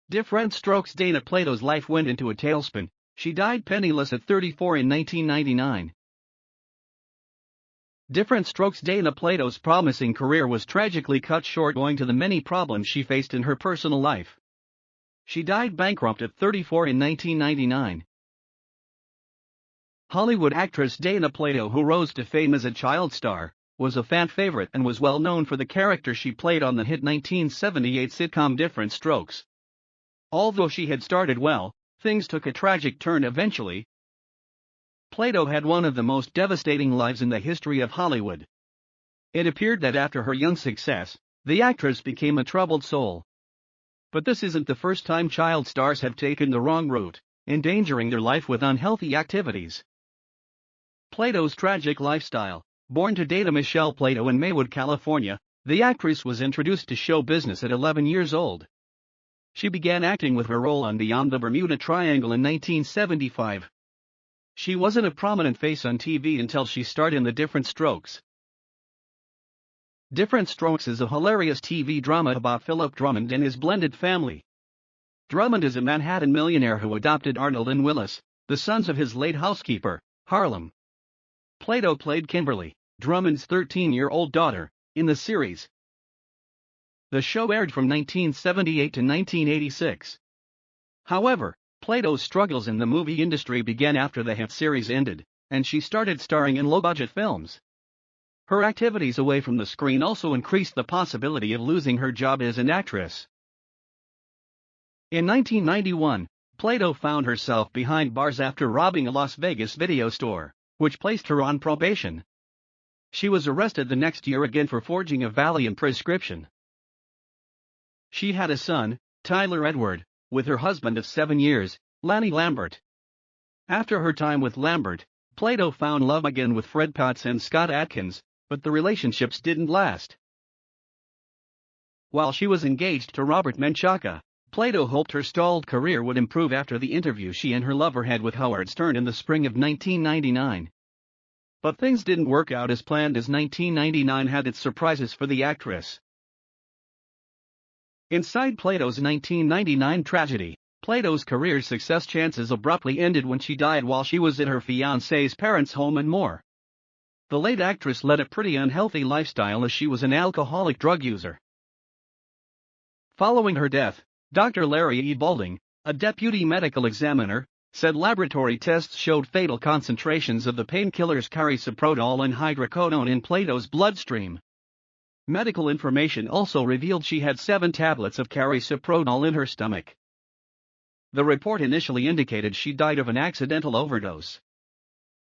Diff'rent strokes. Dana Plato's life went into a tailspin. She died penniless at 34 in 1999. Diff'rent strokes. Dana Plato's promising career was tragically cut short owing to the many problems she faced in her personal life. She died bankrupt at 34 in 1999. Hollywood actress Dana Plato, who rose to fame as a child star, was a fan favorite and was well known for the character she played on the hit 1978 sitcom Diff'rent Strokes. Although she had started well, things took a tragic turn eventually. Plato had one of the most devastating lives in the history of Hollywood. It appeared that after her young success, the actress became a troubled soul. But this isn't the first time child stars have taken the wrong route, endangering their life with unhealthy activities. Plato's tragic lifestyle. Born to Dana Michelle Plato in Maywood, California, the actress was introduced to show business at 11 years old. She began acting with her role on Beyond the Bermuda Triangle in 1975. She wasn't a prominent face on TV until she starred in the Diff'rent Strokes. Diff'rent Strokes is a hilarious TV drama about Philip Drummond and his blended family. Drummond is a Manhattan millionaire who adopted Arnold and Willis, the sons of his late housekeeper, Harlem. Plato played Kimberly, Drummond's 13-year-old daughter, in the series. The show aired from 1978 to 1986. However, Plato's struggles in the movie industry began after the hit series ended, and she started starring in low-budget films. Her activities away from the screen also increased the possibility of losing her job as an actress. In 1991, Plato found herself behind bars after robbing a Las Vegas video store, which placed her on probation. She was arrested the next year again for forging a Valium prescription. She had a son, Tyler Edward, with her husband of 7 years, Lanny Lambert. After her time with Lambert, Plato found love again with Fred Potts and Scott Adkins, but the relationships didn't last. While she was engaged to Robert Menchaca, Plato hoped her stalled career would improve after the interview she and her lover had with Howard Stern in the spring of 1999. But things didn't work out as planned, as 1999 had its surprises for the actress. Inside Plato's 1999 tragedy, Plato's career success chances abruptly ended when she died while she was at her fiancé's parents' home and more. The late actress led a pretty unhealthy lifestyle as she was an alcoholic drug user. Following her death, Dr. Larry E. Balding, a deputy medical examiner, said laboratory tests showed fatal concentrations of the painkillers carisoprodol and hydrocodone in Plato's bloodstream. Medical information also revealed she had 7 tablets of carisoprodol in her stomach. The report initially indicated she died of an accidental overdose.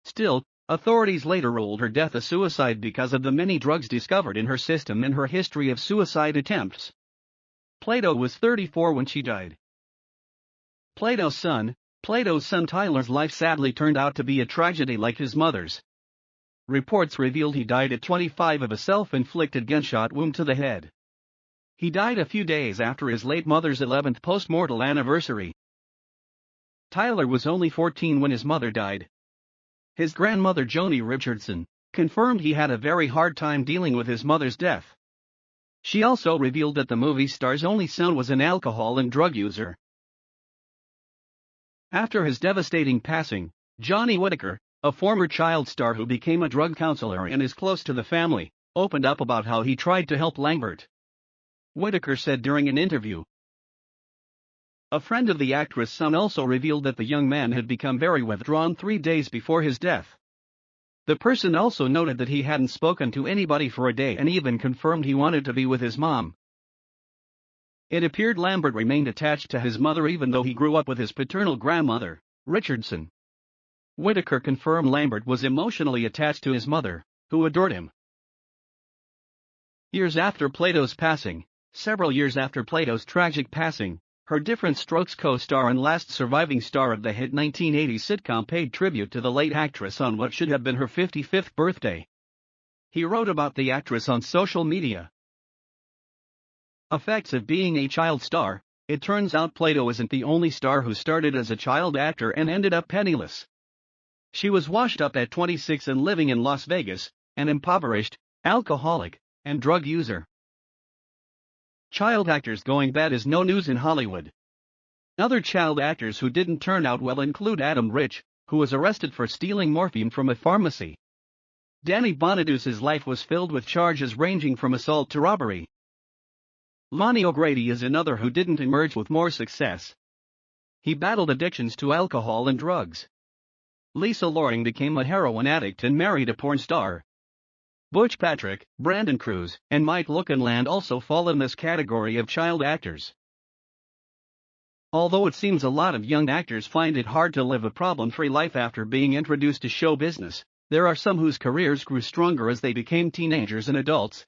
Still, authorities later ruled her death a suicide because of the many drugs discovered in her system and her history of suicide attempts. Plato was 34 when she died. Plato's son Tyler's life sadly turned out to be a tragedy like his mother's. Reports revealed he died at 25 of a self-inflicted gunshot wound to the head. He died a few days after his late mother's 11th post-mortal anniversary. Tyler was only 14 when his mother died. His grandmother Joni Richardson confirmed he had a very hard time dealing with his mother's death. She also revealed that the movie star's only son was an alcohol and drug user. After his devastating passing, Johnny Whitaker, a former child star who became a drug counselor and is close to the family, opened up about how he tried to help Lambert. Whitaker said during an interview. A friend of the actress' son also revealed that the young man had become very withdrawn 3 days before his death. The person also noted that he hadn't spoken to anybody for a day and even confirmed he wanted to be with his mom. It appeared Lambert remained attached to his mother even though he grew up with his paternal grandmother, Richardson. Whitaker confirmed Lambert was emotionally attached to his mother, who adored him. Years after Plato's passing, several years after Plato's tragic passing, her Diff'rent Strokes co-star and last surviving star of the hit 1980 sitcom paid tribute to the late actress on what should have been her 55th birthday. He wrote about the actress on social media. Effects of being a child star. It turns out Plato isn't the only star who started as a child actor and ended up penniless. She was washed up at 26 and living in Las Vegas, an impoverished, alcoholic, and drug user. Child actors going bad is no news in Hollywood. Other child actors who didn't turn out well include Adam Rich, who was arrested for stealing morphine from a pharmacy. Danny Bonadus's life was filled with charges ranging from assault to robbery. Lonnie O'Grady is another who didn't emerge with more success. He battled addictions to alcohol and drugs. Lisa Loring became a heroin addict and married a porn star. Butch Patrick, Brandon Cruz, and Mike Lookinland also fall in this category of child actors. Although it seems a lot of young actors find it hard to live a problem-free life after being introduced to show business, there are some whose careers grew stronger as they became teenagers and adults,